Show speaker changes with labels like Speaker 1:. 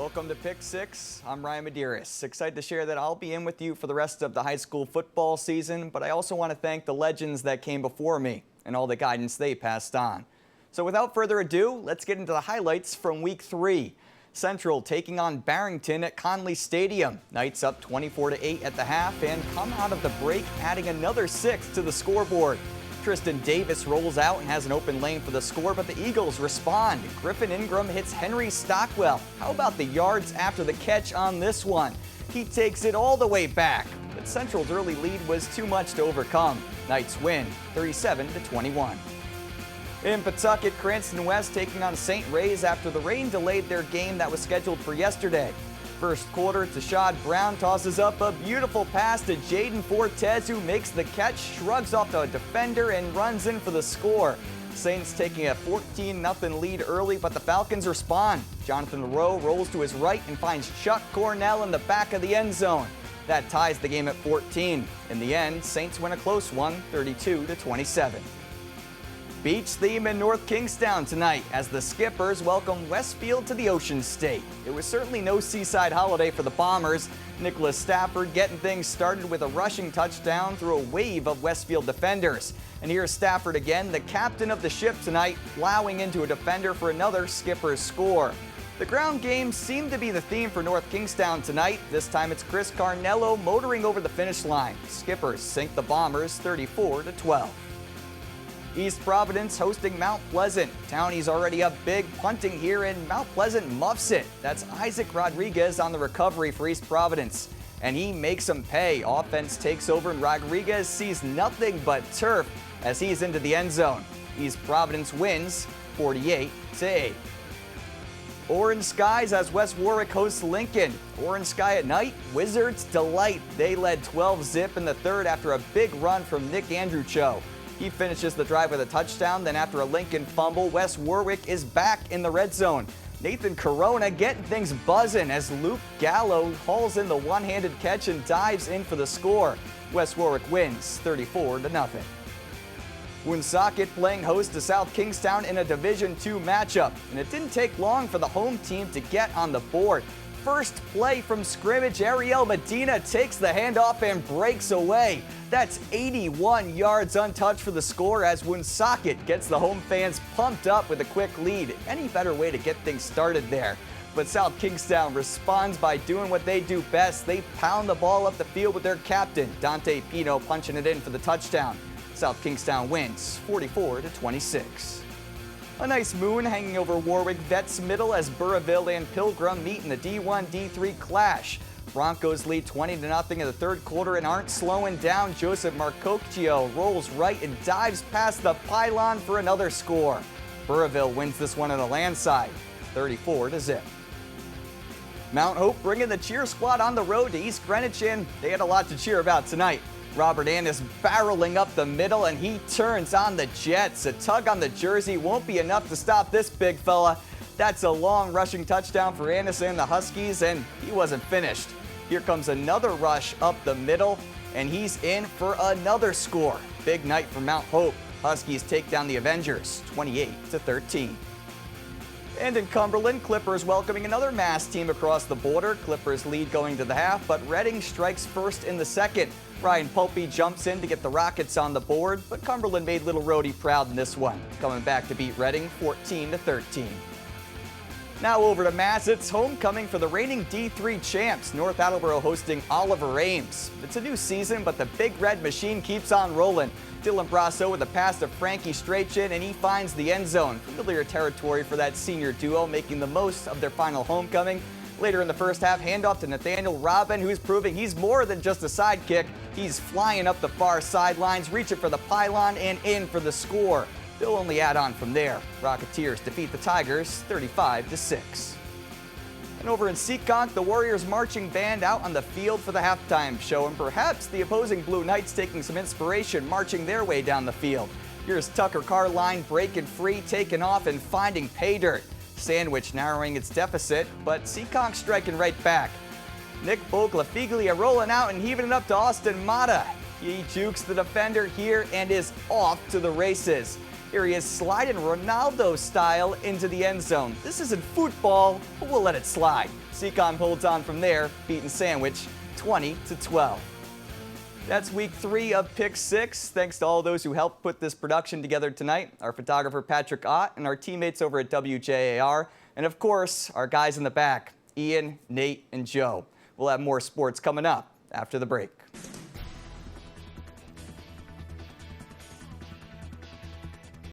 Speaker 1: Welcome to Pick 6. I'm Ryan Medeiros. Excited to share that I'll be in with you for the rest of the high school football season, but I also want to thank the legends that came before me and all the guidance they passed on. So without further ado, let's get into the highlights from Week 3. Central taking on Barrington at Conley Stadium. Knights up 24-8 at the half and come out of the break adding another 6 to the scoreboard. Tristan Davis rolls out and has an open lane for the score, but the Eagles respond. Griffin Ingram hits Henry Stockwell. How about the yards after the catch on this one? He takes it all the way back, but Central's early lead was too much to overcome. Knights win 37-21. In Pawtucket, Cranston West taking on St. Ray's after the rain delayed their game that was scheduled for yesterday. First quarter, Tashad Brown tosses up a beautiful pass to Jaden Fortes, who makes the catch, shrugs off the defender, and runs in for the score. Saints taking a 14-0 lead early, but the Falcons respond. Jonathan Rowe rolls to his right and finds Chuck Cornell in the back of the end zone. That ties the game at 14. In the end, Saints win a close one, 32-27. Beach theme in North Kingstown tonight as the Skippers welcome Westfield to the Ocean State. It was certainly no seaside holiday for the Bombers. Nicholas Stafford getting things started with a rushing touchdown through a wave of Westfield defenders. And here's Stafford again, the captain of the ship tonight, plowing into a defender for another Skippers score. The ground game seemed to be the theme for North Kingstown tonight. This time it's Chris Carnello motoring over the finish line. Skippers sink the Bombers 34-12. East Providence hosting Mount Pleasant. Townie's already up big punting here, and Mount Pleasant muffs it. That's Isaac Rodriguez on the recovery for East Providence. And he makes them pay. Offense takes over, and Rodriguez sees nothing but turf as he's into the end zone. East Providence wins 48-8. Orange Skies as West Warwick hosts Lincoln. Orange Sky at night, Wizards delight. They led 12-0 in the third after a big run from Nick Andrewcho. He finishes the drive with a touchdown. Then after a Lincoln fumble, West Warwick is back in the red zone. Nathan Corona getting things buzzing as Luke Gallo hauls in the one-handed catch and dives in for the score. West Warwick wins 34-0. Woonsocket playing host to South Kingstown in a Division II matchup. And it didn't take long for the home team to get on the board. First play from scrimmage, Ariel Medina takes the handoff and breaks away. That's 81 yards untouched for the score as Woonsocket gets the home fans pumped up with a quick lead. Any better way to get things started there? But South Kingstown responds by doing what they do best. They pound the ball up the field with their captain, Dante Pino, punching it in for the touchdown. South Kingstown wins 44-26. A nice moon hanging over Warwick Vets Middle as Burrillville and Pilgrim meet in the D1-D3 clash. Broncos lead 20-0 in the third quarter and aren't slowing down. Joseph Marcocchio rolls right and dives past the pylon for another score. Burrillville wins this one on the land side, 34-0. Mount Hope bringing the cheer squad on the road to East Greenwich, and they had a lot to cheer about tonight. Robert Annis barreling up the middle, and he turns on the Jets. A tug on the jersey won't be enough to stop this big fella. That's a long rushing touchdown for Annis and the Huskies, and he wasn't finished. Here comes another rush up the middle, and he's in for another score. Big night for Mount Hope. Huskies take down the Avengers 28-13. And in Cumberland, Clippers welcoming another Mass team across the border. Clippers lead going to the half, but Reading strikes first in the second. Ryan Pulpy jumps in to get the Rockets on the board, but Cumberland made Little Rhodey proud in this one, coming back to beat Reading 14-13. Now over to Mass, it's homecoming for the reigning D3 champs. North Attleboro hosting Oliver Ames. It's a new season, but the Big Red Machine keeps on rolling. Dylan Brasso with a pass to Frankie Strachan, and he finds the end zone. Familiar territory for that senior duo, making the most of their final homecoming. Later in the first half, handoff to Nathaniel Robin, who's proving he's more than just a sidekick. He's flying up the far sidelines, reaching for the pylon, and in for the score. They'll only add on from there. Rocketeers defeat the Tigers 35-6. And over in Seekonk, the Warriors marching band out on the field for the halftime show, and perhaps the opposing Blue Knights taking some inspiration, marching their way down the field. Here's Tucker Carline breaking free, taking off, and finding pay dirt. Sandwich narrowing its deficit, but Seekonk striking right back. Nick Boglafiglia rolling out and heaving it up to Austin Mata. He jukes the defender here and is off to the races. Here he is sliding Ronaldo style into the end zone. This isn't football, but we'll let it slide. Seacon holds on from there, beating Sandwich 20-12. That's week 3 of Pick 6. Thanks to all those who helped put this production together tonight. Our photographer Patrick Ott and our teammates over at WJAR. And of course, our guys in the back, Ian, Nate, and Joe. We'll have more sports coming up after the break.